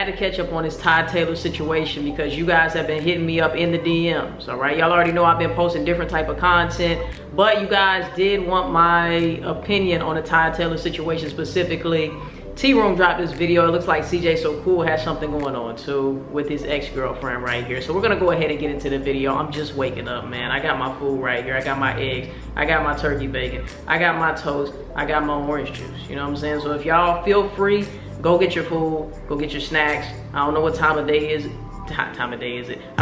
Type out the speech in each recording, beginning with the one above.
had to catch up on this Ty Taylor situation because you guys have been hitting me up in the DMs, all right? Y'all already know I've been posting different type of content, but you guys did want my opinion on the Ty Taylor situation specifically. T-Room dropped this video. It looks like CJ So Cool has something going on too with his ex-girlfriend right here. So we're gonna go ahead and get into the video. I'm just waking up, man. I got my food right here. I got my eggs. I got my turkey bacon. I got my toast. I got my orange juice. You know what I'm saying? So if y'all feel free, go get your food. Go get your snacks. I don't know what time of day is. I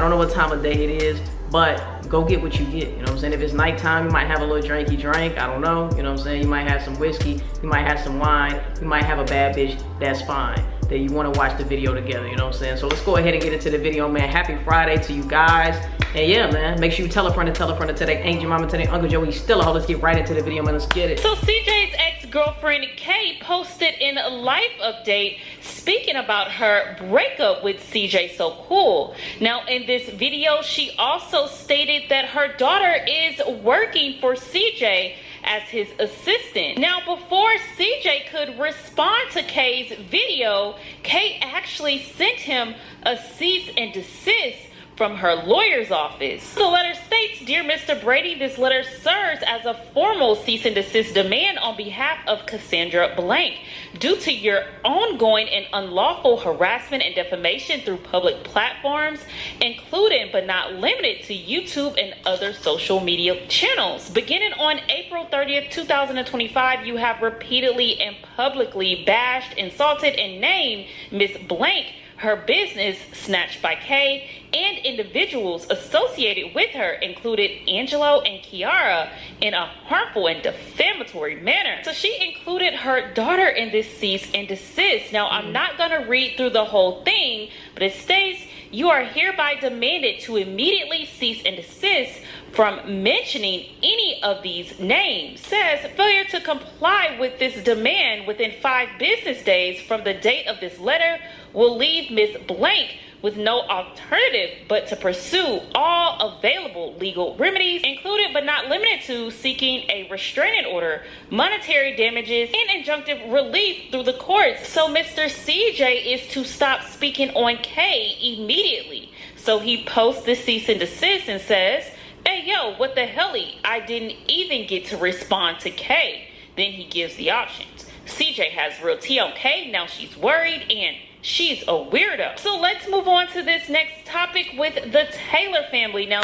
don't know what time of day it is, but go get what you get. You know what I'm saying? If it's nighttime, you might have a little drinky drink. I don't know. You know what I'm saying? You might have some whiskey. You might have some wine. You might have a bad bitch. That's fine. That you want to watch the video together. You know what I'm saying? So let's go ahead and get into the video, man. Happy Friday to you guys. And yeah, man, make sure you tell a friend to tell that ain't your mama, tell their Uncle Joey still a hoe. Let's get right into the video, man. Let's get it. So CJ's ex-girlfriend Kay posted in a life update speaking about her breakup with CJ So Cool. Now in this video, she also stated that her daughter is working for CJ as his assistant. Now before CJ could respond to Kay's video, Kay actually sent him a cease and desist from her lawyer's office. The letter states, "Dear Mr. Brady, this letter serves as a formal cease and desist demand on behalf of Cassandra Blank. Due to your ongoing and unlawful harassment and defamation through public platforms, including but not limited to YouTube and other social media channels. Beginning on April 30th, 2025, you have repeatedly and publicly bashed, insulted, and named Miss Blank, her business Snatched by Kay, and individuals associated with her, included Angelo and Kiara, in a harmful and defamatory manner." So she included her daughter in this cease and desist. Now I'm not gonna read through the whole thing, but it states, "You are hereby demanded to immediately cease and desist from mentioning any of these names." Says failure to comply with this demand within 5 business days from the date of this letter will leave Ms. Blank with no alternative but to pursue all available legal remedies, included but not limited to seeking a restraining order, monetary damages, and injunctive relief through the courts. So Mr. CJ is to stop speaking on Kay immediately. So he posts this cease and desist and says, "Hey yo, what the helly? I didn't even get to respond to Kay." Then he gives the options. CJ has real tea on Kay, now she's worried and she's a weirdo. So let's move on to this next topic with the Taylor family. Now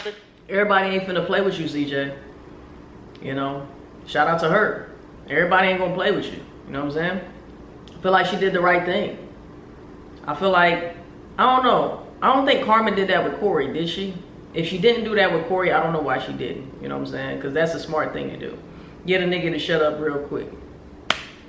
Everybody ain't finna play with you, CJ. You know, shout out to her. Everybody ain't gonna play with you. You know what I'm saying? I feel like she did the right thing. I feel like, I don't know. I don't think Carmen did that with Corey, did she? If she didn't do that with Corey, I don't know why she didn't. You know what I'm saying? Because that's a smart thing to do. Get a nigga to shut up real quick.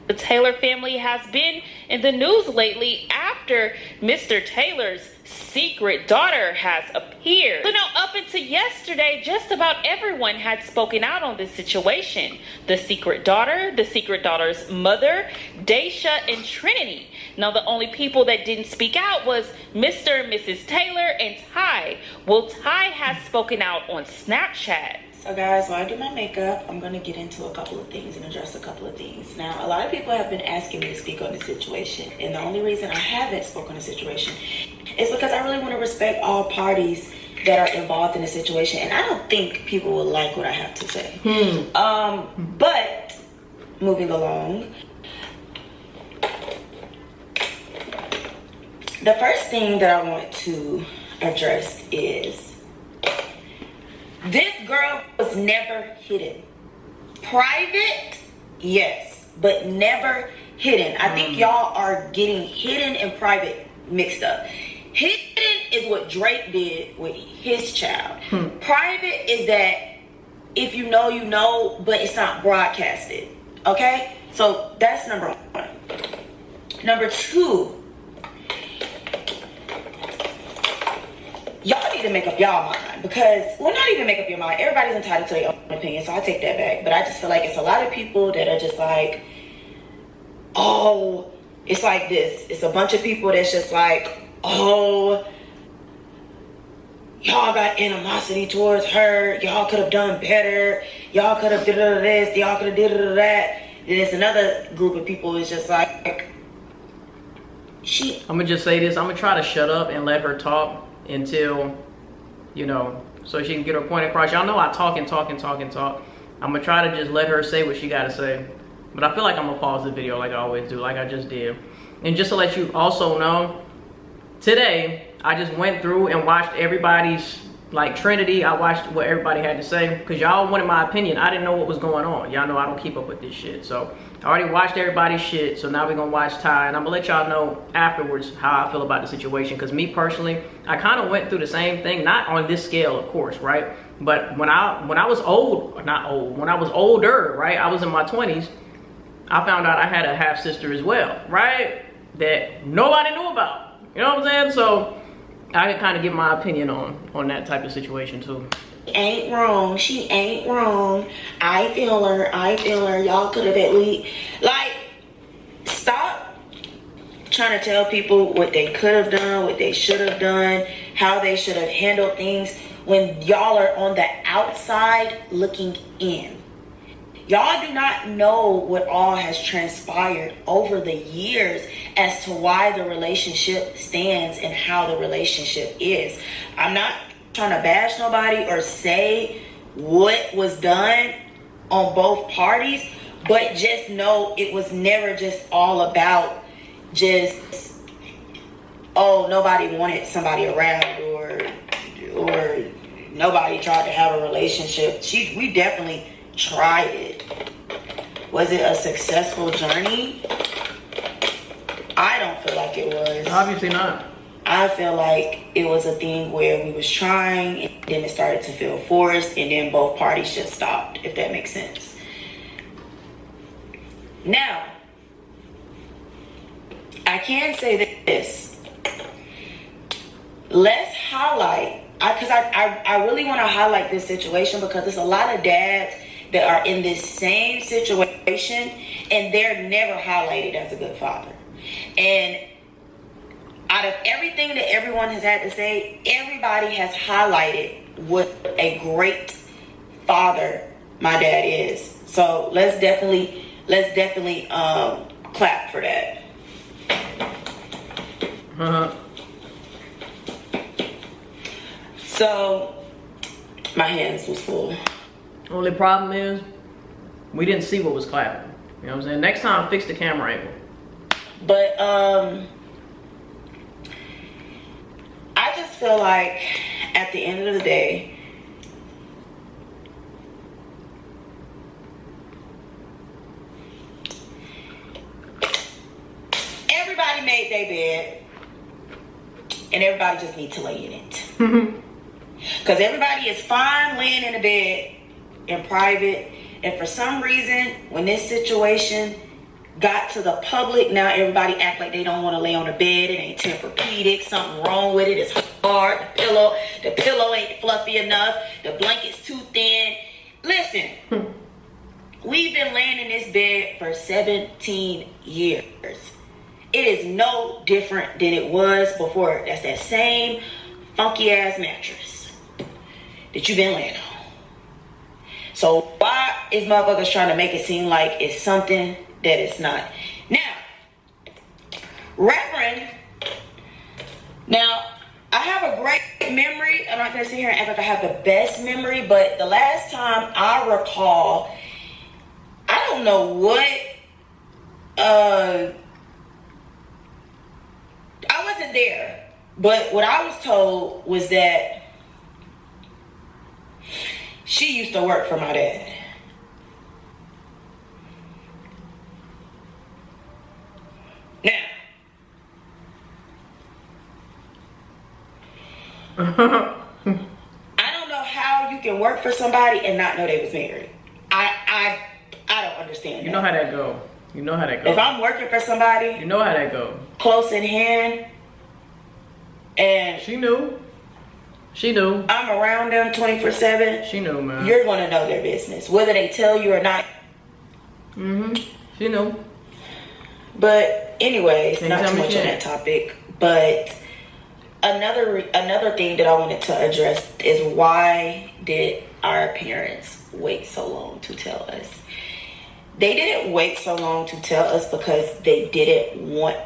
the Taylor family has been in the news lately after Mr. Taylor's secret daughter has appeared. So now up until yesterday, just about everyone had spoken out on this situation. The secret daughter's mother, Daisha, and Trinity. Now the only people that didn't speak out was Mr. and Mrs. Taylor and Ty. Well, Ty has spoken out on Snapchat. So guys, while I do my makeup, I'm going to get into a couple of things and address a couple of things. Now, a lot of people have been asking me to speak on the situation. And the only reason I haven't spoken on the situation is because I really want to respect all parties that are involved in the situation. And I don't think people will like what I have to say. But moving along, the first thing that I want to address is this girl was never hidden. Private, yes, but never hidden. I think y'all are getting hidden and private mixed up. Hidden is what Drake did with his child. Private is that if you know, you know, but it's not broadcasted. Okay? So that's number one. Number two, y'all need to make up y'all mind, because, well, not even make up your mind. Everybody's entitled to their own opinion, so I take that back. But I just feel like it's a lot of people that are just like, oh, it's like this. It's a bunch of people that's just like, oh, y'all got animosity towards her. Y'all could have done better. Y'all could have did this. Y'all could have did that. And there's another group of people is just like, I'm gonna just say this. I'm gonna try to shut up and let her talk until, you know, so she can get her point across. Y'all know I talk and talk and talk and talk. I'm gonna try to just let her say what she gotta say. But I feel like I'm gonna pause the video like I always do, like I just did. And just to let you also know, today I just went through and watched everybody's, like, Trinity. I watched what everybody had to say because y'all wanted my opinion. I didn't know what was going on. Y'all know I don't keep up with this shit. So I already watched everybody's shit. So now we're gonna watch Ty, and I'm gonna let y'all know afterwards how I feel about the situation. Because me personally, I kind of went through the same thing, not on this scale, of course, right? But when I was when I was older, right? I was in my 20s. I found out I had a half sister as well, right? That nobody knew about. You know what I'm saying? So I can kind of give my opinion on that type of situation too. Ain't wrong. She ain't wrong. I feel her. Y'all could have at least, like, stop trying to tell people what they could have done, what they should have done, how they should have handled things when y'all are on the outside looking in. Y'all do not know what all has transpired over the years as to why the relationship stands and how the relationship is. I'm not trying to bash nobody or say what was done on both parties, but just know it was never just all about just, oh, nobody wanted somebody around or nobody tried to have a relationship. We definitely tried it. Was it a successful journey? I don't feel like it was. Obviously not. I feel like it was a thing where we was trying and then it started to feel forced and then both parties just stopped, if that makes sense. Now, I can say this. Let's highlight, because I really want to highlight this situation because there's a lot of dads that are in this same situation and they're never highlighted as a good father. And out of everything that everyone has had to say, everybody has highlighted what a great father my dad is. So let's definitely clap for that. So my hands was full. Only problem is we didn't see what was clapping. You know what I'm saying? Next time, fix the camera angle. But I just feel like at the end of the day, everybody made their bed and everybody just needs to lay in it. Because everybody is fine laying in the bed in private, and for some reason when this situation got to the public, now everybody act like they don't want to lay on the bed. It ain't Tempur-Pedic, something wrong with it, it's hard, the pillow ain't fluffy enough, the blanket's too thin. Listen, we've been laying in this bed for 17 years. It is no different than it was before. That's that same funky ass mattress that you've been laying on. So why is motherfuckers trying to make it seem like it's something that it's not? Now, Reverend, now I have a great memory. I'm not gonna sit here and act like I have the best memory, but the last time I recall, I don't know what, I wasn't there, but what I was told was that she used to work for my dad. Now, I don't know how you can work for somebody and not know they was married. I don't understand. You know how that go. You know how that go. If I'm working for somebody, you know how that go. Close in hand, and she knew. She knew. I'm around them 24/7. She knew, man. You're gonna know their business, whether they tell you or not. She knew. But anyways, not too much on that topic. But another thing that I wanted to address is, why did our parents wait so long to tell us? They didn't wait so long to tell us because they didn't want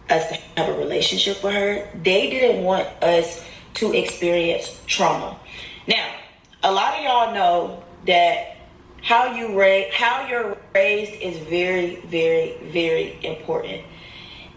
us to have a relationship with her. They didn't want us to experience trauma. Now, a lot of y'all know that how you're raised is very, very, very important.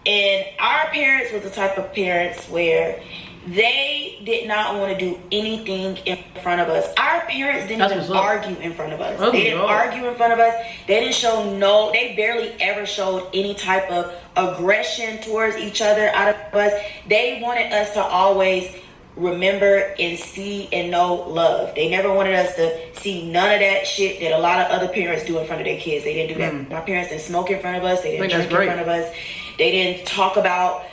And our parents was the type of parents where they did not want to do anything in front of us. Our parents didn't even argue in front of us. They didn't argue in front of us. They didn't they barely ever showed any type of aggression towards each other out of us. They wanted us to always remember and see and know love. They never wanted us to see none of that shit that a lot of other parents do in front of their kids. They didn't do that. My parents didn't smoke in front of us. They didn't drink in front of us. They didn't talk about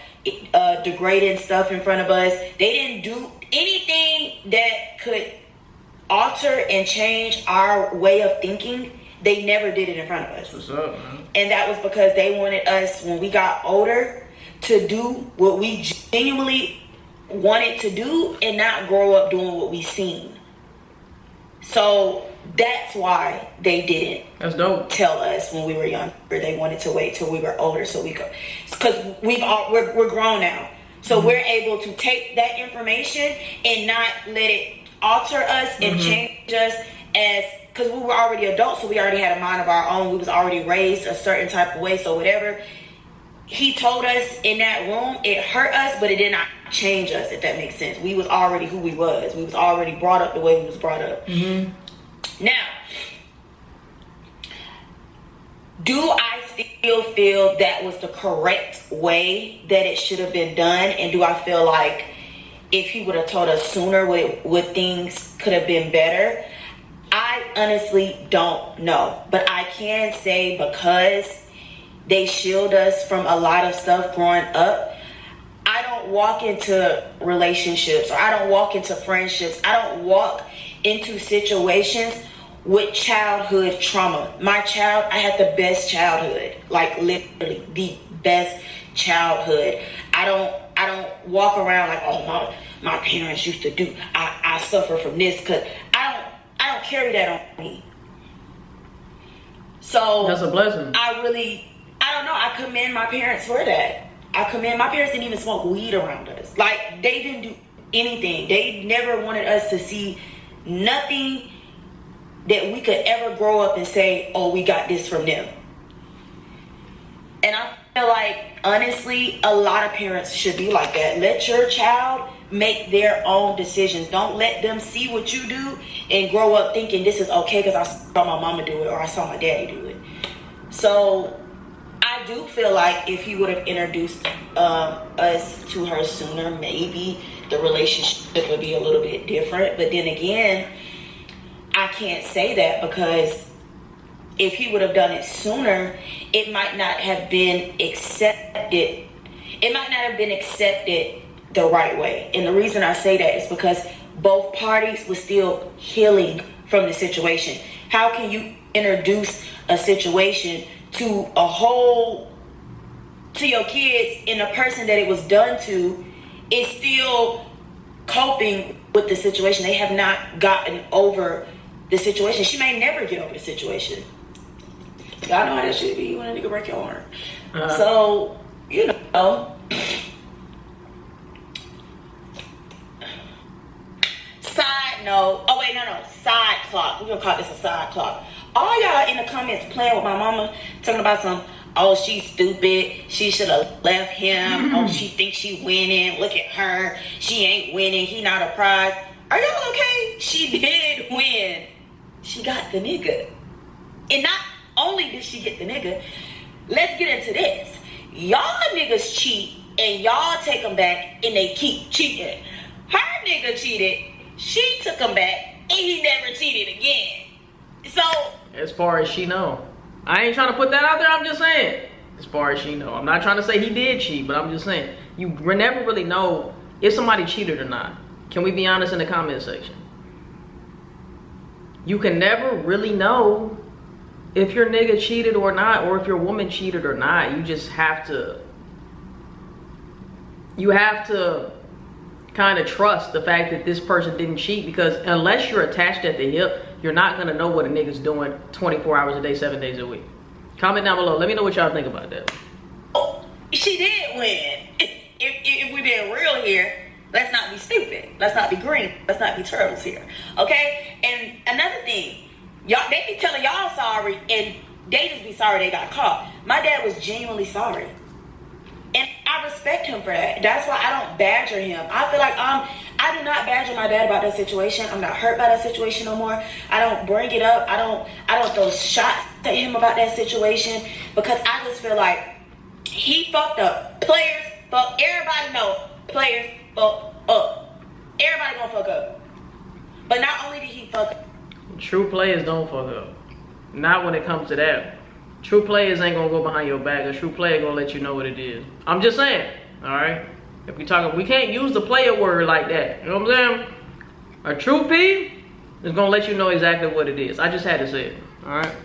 degrading stuff in front of us. They didn't do anything that could alter and change our way of thinking. They never did it in front of us. What's up, man? And that was because they wanted us, when we got older, to do what we genuinely wanted to do and not grow up doing what we seen. So that's why they didn't tell us when we were younger. They wanted to wait till we were older so we could, because we're grown now. So we're able to take that information and not let it alter us and change us, as because we were already adults, so we already had a mind of our own. We was already raised a certain type of way. So whatever he told us in that room, it hurt us, but it did not change us, if that makes sense. We was already who we was. We was already brought up the way we was brought up. Now, do I still feel that was the correct way that it should have been done? And do I feel like if he would have told us sooner, would things could have been better? I honestly don't know. But I can say, because they shield us from a lot of stuff growing up, I don't walk into relationships, or I don't walk into friendships, I don't walk into situations with childhood trauma. I had the best childhood, like literally the best childhood. I don't walk around like, oh, my parents used to do, I suffer from this, because I don't carry that on me. So that's a blessing. I don't know. I commend my parents for that. My parents didn't even smoke weed around us. Like, they didn't do anything. They never wanted us to see nothing that we could ever grow up and say, oh, we got this from them. And I feel like, honestly, a lot of parents should be like that. Let your child make their own decisions. Don't let them see what you do and grow up thinking this is okay because I saw my mama do it or I saw my daddy do it. So I do feel like if he would have introduced us to her sooner, maybe the relationship would be a little bit different. But then again, I can't say that, because if he would have done it sooner, it might not have been accepted. It might not have been accepted the right way. And the reason I say that is because both parties were still healing from the situation. How can you introduce a situation to your kids, and the person that it was done to is still coping with the situation? They have not gotten over the situation. She may never get over the situation. Y'all know how that should be. You want a nigga break your arm. So, you know. Side note. Oh, wait, no. Side clock. We're going to call this a side clock. All y'all in the comments playing with my mama, talking about some, oh, she's stupid, she should have left him, oh, she thinks she winning, look at her, she ain't winning, he not a prize. Are y'all okay? She did win. She got the nigga. And not only did she get the nigga, let's get into this. Y'all niggas cheat and y'all take them back and they keep cheating. Her nigga cheated, she took him back, and he never cheated again. So, as far as she know, I ain't trying to put that out there. I'm just saying, as far as she know, I'm not trying to say he did cheat, but I'm just saying you never really know if somebody cheated or not. Can we be honest in the comment section? You can never really know if your nigga cheated or not, or if your woman cheated or not. You just have to. You have to kind of trust the fact that this person didn't cheat, because unless you're attached at the hip, you're not gonna know what a nigga's doing 24 hours a day, 7 days a week. Comment down below. Let me know what y'all think about that. she did win. If we're being real here, let's not be stupid. Let's not be green. Let's not be turtles here. Okay? And another thing, y'all, they be telling y'all sorry, and they just be sorry they got caught. My dad was genuinely sorry. And I respect him for that. That's why I don't badger him. I feel like I do not badger my dad about that situation. I'm not hurt by that situation no more. I don't bring it up. I don't throw shots at him about that situation, because I just feel like he fucked up. Players fuck. Everybody know players fuck up. Everybody gonna fuck up. But not only did he fuck up. True players don't fuck up. Not when it comes to that. True players ain't gonna go behind your back. A true player gonna let you know what it is. I'm just saying, all right? If we talking, we can't use the player word like that. You know what I'm saying? A true P is gonna let you know exactly what it is. I just had to say it, all right?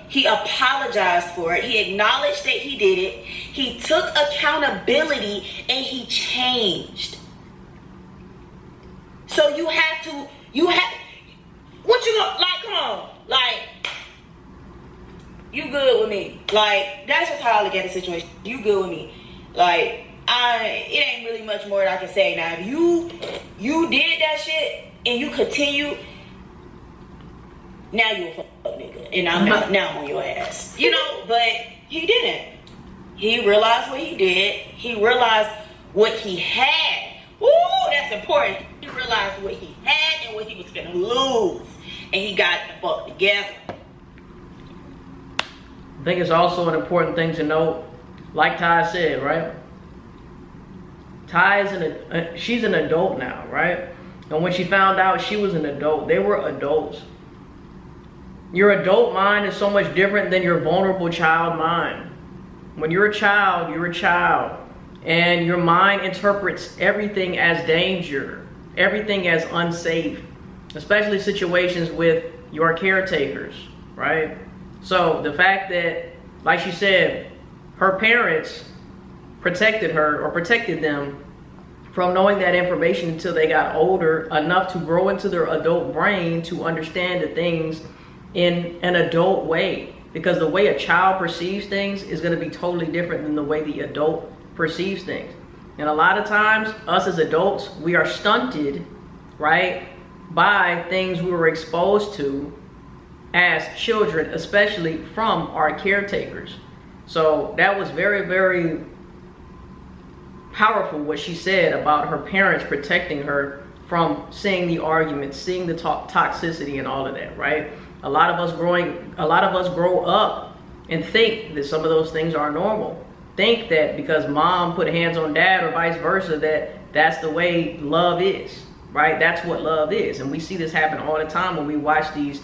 He apologized for it. He acknowledged that he did it. He took accountability and he changed. So you have, what you gonna, like, come on, like, you good with me. Like, that's just how I look at the situation. You good with me. Like, it ain't really much more that I can say. Now, if you did that shit and you continue, now you a fuck nigga. And now I'm on your ass. You know, but he didn't. He realized what he did. He realized what he had. Woo, that's important. He realized what he had and what he was gonna lose. And he got the fuck together. I think it's also an important thing to note, like Ty said, right? Ty is she's an adult now, right? And when she found out she was an adult, they were adults. Your adult mind is so much different than your vulnerable child mind. When you're a child, you're a child. And your mind interprets everything as danger, everything as unsafe, especially situations with your caretakers, right? So the fact that, like she said, her parents protected her or protected them from knowing that information until they got older enough to grow into their adult brain to understand the things in an adult way. Because the way a child perceives things is going to be totally different than the way the adult perceives things. And a lot of times, us as adults, we are stunted, right, by things we were exposed to as children, especially from our caretakers. So that was very, very powerful what she said about her parents protecting her from seeing the arguments, seeing the toxicity and all of that, right? A lot of us grow up and think that some of those things are normal. Think that because mom put hands on dad or vice versa, that's the way love is, right? That's what love is. And we see this happen all the time when we watch these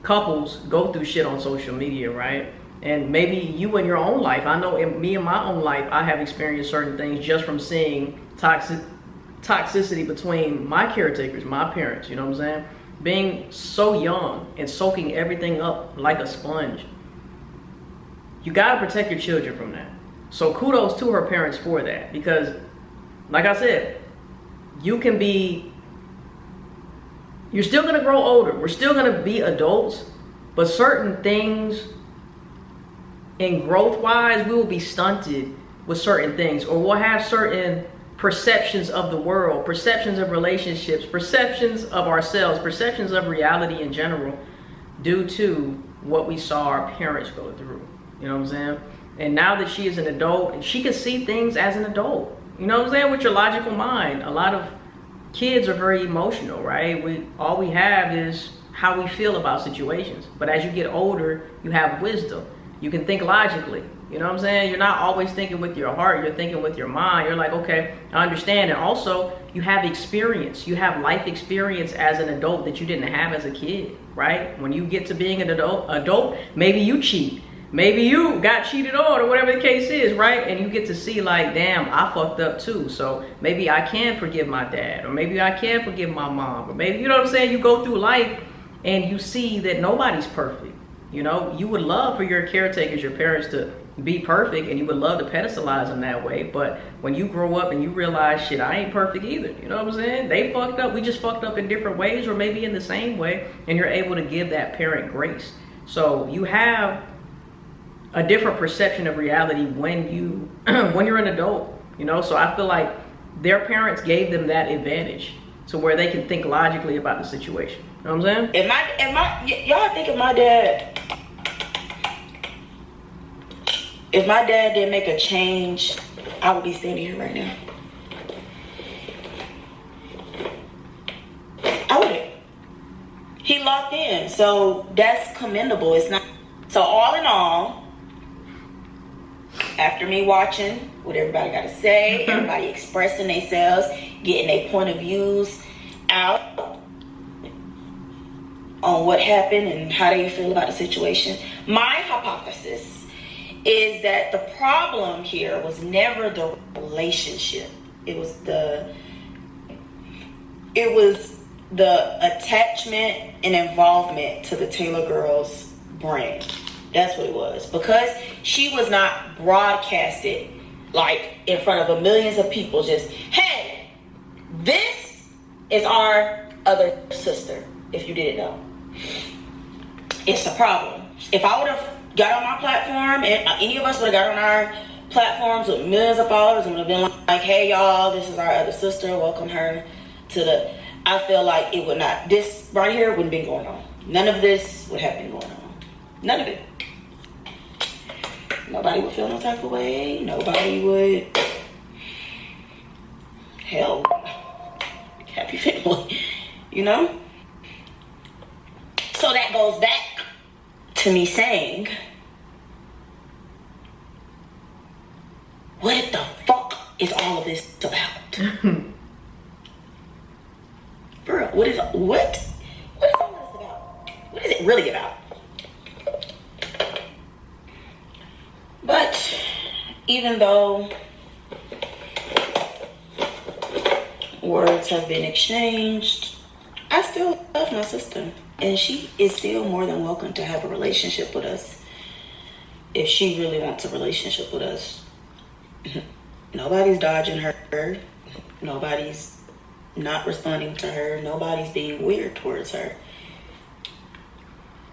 couples go through shit on social media, right? And maybe you in your own life, I know in me in my own life, I have experienced certain things just from seeing toxicity between my caretakers, my parents, you know what I'm saying? Being so young and soaking everything up like a sponge. You gotta protect your children from that. So kudos to her parents for that, because like I said, you're still gonna grow older. We're still gonna be adults, but certain things in growth wise, we will be stunted with certain things, or we'll have certain perceptions of the world, perceptions of relationships, perceptions of ourselves, perceptions of reality in general, due to what we saw our parents go through. You know what I'm saying? And now that she is an adult, and she can see things as an adult. You know what I'm saying? With your logical mind. A lot of kids are very emotional, right? All we have is how we feel about situations. But as you get older, you have wisdom. You can think logically. You know what I'm saying? You're not always thinking with your heart. You're thinking with your mind. You're like, okay, I understand. And also, you have experience. You have life experience as an adult that you didn't have as a kid, right? When you get to being an adult, maybe you cheat. Maybe you got cheated on or whatever the case is, right? And you get to see like, damn, I fucked up too. So maybe I can forgive my dad, or maybe I can forgive my mom, or maybe, you know what I'm saying? You go through life and you see that nobody's perfect. You know, you would love for your caretakers, your parents to be perfect, and you would love to pedestalize them that way. But when you grow up and you realize, shit, I ain't perfect either. You know what I'm saying? They fucked up. We just fucked up in different ways, or maybe in the same way. And you're able to give that parent grace. So you have a different perception of reality when you're an adult, you know? So I feel like their parents gave them that advantage, so where they can think logically about the situation. You know what I'm saying? Y'all think if my dad didn't make a change, I would be standing here right now. I wouldn't. He locked in, so that's commendable. It's not. So all in all, after me watching what everybody got to say, everybody expressing themselves, getting their point of views out on what happened and how they feel about the situation, my hypothesis is that the problem here was never the relationship. It was the attachment and involvement to the Taylor girl's brand. That's what it was. Because she was not broadcasted like in front of millions of people, just, hey, this is our other sister, if you didn't know. It's a problem. If I would have got on my platform, and any of us would have got on our platforms with millions of followers and would have been like, hey y'all, this is our other sister, welcome her to the, I feel like it would not, this right here wouldn't be going on. None of this would have been going on. None of it. Nobody would feel no type of way. Nobody would, hell, happy family, you know? So that goes back to me saying, what the fuck is all of this about? Bro, what is all of this about? What is it really about? But even though words have been exchanged, I still love my sister. And she is still more than welcome to have a relationship with us. If she really wants a relationship with us. Nobody's dodging her. Nobody's not responding to her. Nobody's being weird towards her.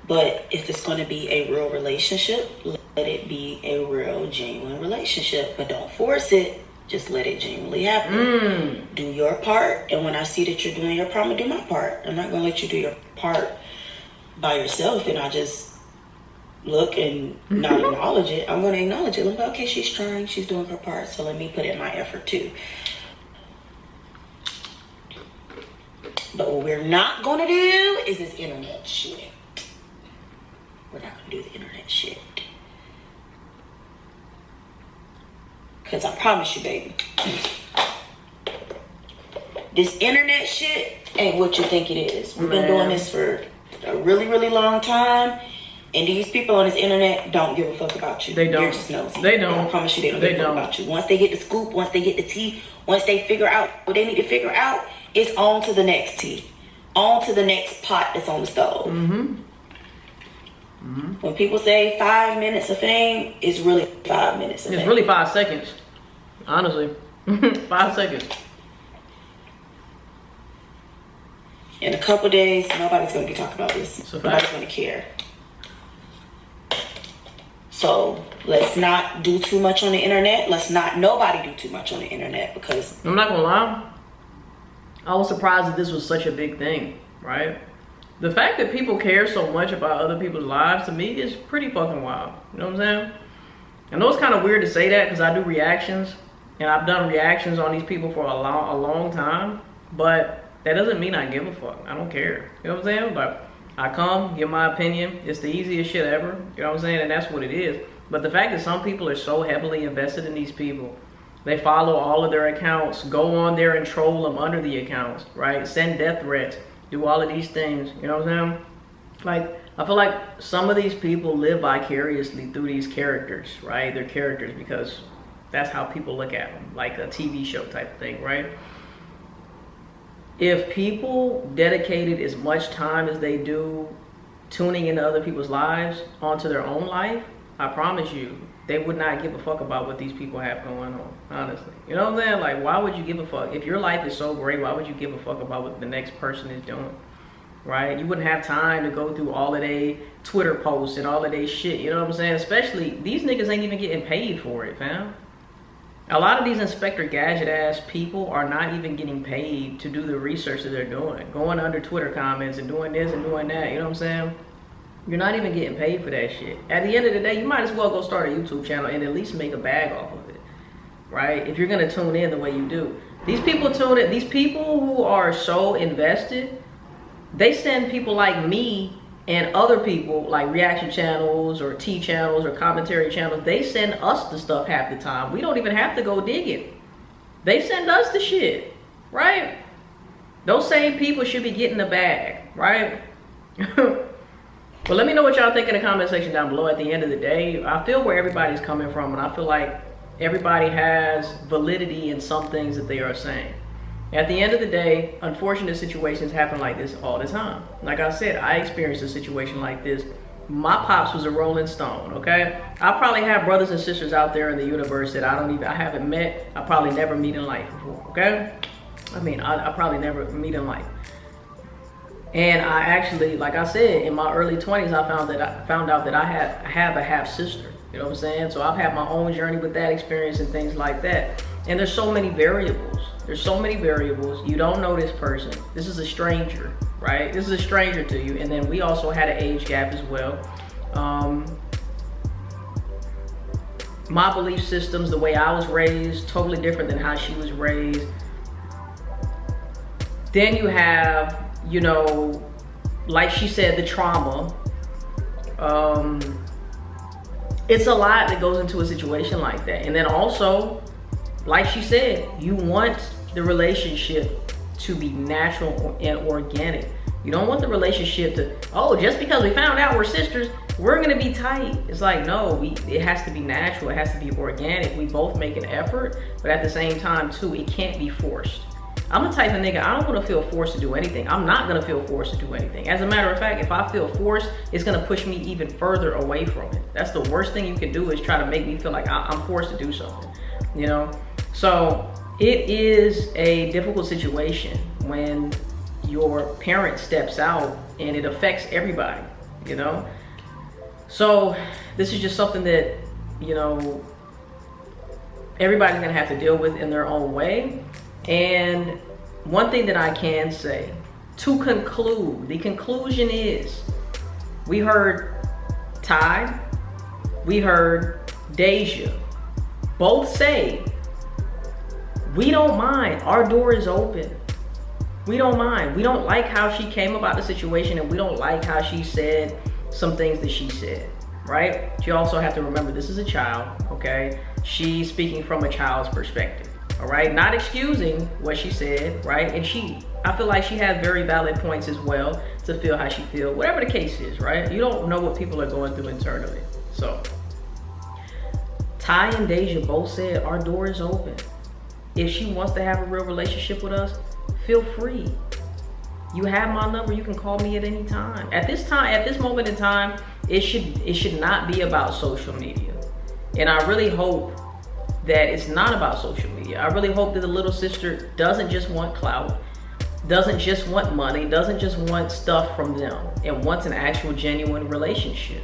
But if it's going to be a real relationship, let it be a real, genuine relationship. But don't force it. Just let it genuinely happen. Do your part. And when I see that you're doing your part, I'm going to do my part. I'm not going to let you do your part by yourself and I just look and not acknowledge it. I'm going to acknowledge it. I'm like, okay, she's trying. She's doing her part. So let me put in my effort too. But what we're not going to do is this internet shit. We're not going to do the internet shit. Because I promise you, baby, this internet shit ain't what you think it is. We've been doing this for a really, really long time. And these people on this internet don't give a fuck about you. They don't. You're just nosy. They don't. I promise you they don't give a fuck about you. Once they get the scoop, once they get the tea, once they figure out what they need to figure out, it's on to the next tea. On to the next pot that's on the stove. When people say 5 minutes of fame, it's really 5 minutes of fame. It's really 5 seconds. Honestly. 5 seconds. In a couple days, nobody's going to be talking about this. Nobody's going to care. So let's not do too much on the internet. Let's not nobody do too much on the internet, because I'm not going to lie. I was surprised that this was such a big thing, right? The fact that people care so much about other people's lives, to me, is pretty fucking wild. You know what I'm saying? I know it's kind of weird to say that because I do reactions. And I've done reactions on these people for a long time. But that doesn't mean I give a fuck. I don't care. You know what I'm saying? But I come, give my opinion. It's the easiest shit ever. You know what I'm saying? And that's what it is. But the fact that some people are so heavily invested in these people, they follow all of their accounts, go on there and troll them under the accounts, right? Send death threats. Do all of these things, you know what I'm saying? Like, I feel like some of these people live vicariously through these characters, right? They're characters because that's how people look at them, like a TV show type of thing, right? If people dedicated as much time as they do tuning into other people's lives onto their own life, I promise you, they would not give a fuck about what these people have going on, honestly. You know what I'm saying? Like, why would you give a fuck? If your life is so great, why would you give a fuck about what the next person is doing? right? You wouldn't have time to go through all of their Twitter posts and all of their shit, you know what I'm saying? Especially, these niggas ain't even getting paid for it, fam. A lot of these Inspector Gadget ass people are not even getting paid to do the research that they're doing. Going under Twitter comments and doing this and doing that, you know what I'm saying? You're not even getting paid for that shit. At the end of the day, you might as well go start a YouTube channel and at least make a bag off of it, right? If you're gonna tune in the way you do. These people tune in, these people who are so invested, they send people like me and other people like reaction channels or T channels or commentary channels, they send us the stuff half the time. We don't even have to go dig it. They send us the shit, right? Those same people should be getting the bag, right? Well, let me know what y'all think in the comment section down below. At the end of the day, I feel where everybody's coming from, and I feel like everybody has validity in some things that they are saying. At the end of the day, unfortunate situations happen like this all the time. Like I said, I experienced a situation like this. My pops was a Rolling Stone, okay? I probably have brothers and sisters out there in the universe that I haven't met, I probably never meet in life before, okay? I mean, I probably never meet in life. And I actually, like I said, in my early 20s, I found out that I have a half sister. You know what I'm saying? So I've had my own journey with that experience and things like that. And there's so many variables. There's so many variables. You don't know this person. This is a stranger, right? This is a stranger to you. And then we also had an age gap as well. My belief systems, the way I was raised, totally different than how she was raised. Then you have, you know, like she said, the trauma. It's a lot that goes into a situation like that. And then also, like she said, you want the relationship to be natural and organic. You don't want the relationship to, oh, just because we found out we're sisters, we're gonna be tight. It's like, no, it has to be natural, it has to be organic. We both make an effort, but at the same time too, it can't be forced. I'm the type of nigga, I don't wanna feel forced to do anything. I'm not gonna feel forced to do anything. As a matter of fact, if I feel forced, it's gonna push me even further away from it. That's the worst thing you can do, is try to make me feel like I'm forced to do something, you know? So it is a difficult situation when your parent steps out and it affects everybody, you know? So this is just something that, you know, everybody's gonna have to deal with in their own way. And one thing that I can say, to conclude, the conclusion is, we heard Ty, we heard Deja, both say, we don't mind, our door is open. We don't mind. We don't like how she came about the situation, and we don't like how she said some things that she said, right? You also have to remember, this is a child, okay? She's speaking from a child's perspective, all right? Not excusing what she said, right? And I feel like she has very valid points as well to feel how she feels, whatever the case is, right? You don't know what people are going through internally. So, Ty and Deja both said, our door is open. If she wants to have a real relationship with us, feel free. You have my number, you can call me at any time. At this moment in time, it should not be about social media. And I really hope that it's not about social media. I really hope that the little sister doesn't just want clout, doesn't just want money, doesn't just want stuff from them, and wants an actual genuine relationship,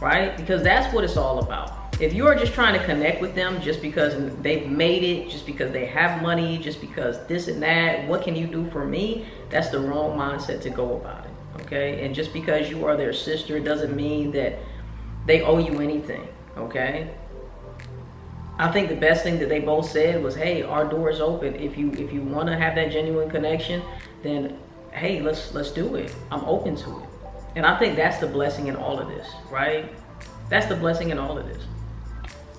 right? Because that's what it's all about. If you are just trying to connect with them just because they've made it, just because they have money, just because this and that, what can you do for me? That's the wrong mindset to go about it, okay? And just because you are their sister doesn't mean that they owe you anything, okay? I think the best thing that they both said was, hey, our door is open. If you want to have that genuine connection, then hey, let's do it. I'm open to it. And I think that's the blessing in all of this, right? That's the blessing in all of this.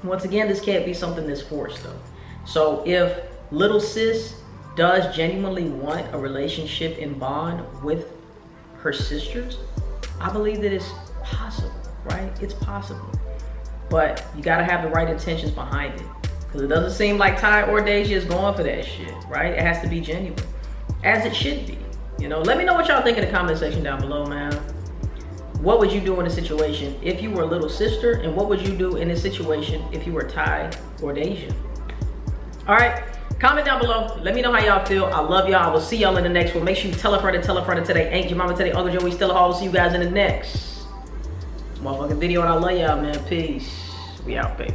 Once again, this can't be something that's forced though. So if little sis does genuinely want a relationship and bond with her sisters, I believe that it's possible, right? It's possible. But you gotta have the right intentions behind it. Because it doesn't seem like Ty or Deja is going for that shit, right? It has to be genuine, as it should be. You know, let me know what y'all think in the comment section down below, man. What would you do in a situation if you were a little sister? And what would you do in a situation if you were Ty or Deja? All right, Comment down below. Let me know how y'all feel. I love y'all. I will see y'all in the next one. Make sure you tell a friend today. Ain't your mama today. Uncle Joey still a all. See you guys in the next motherfucking video. And I love y'all, man. Peace. We out, baby.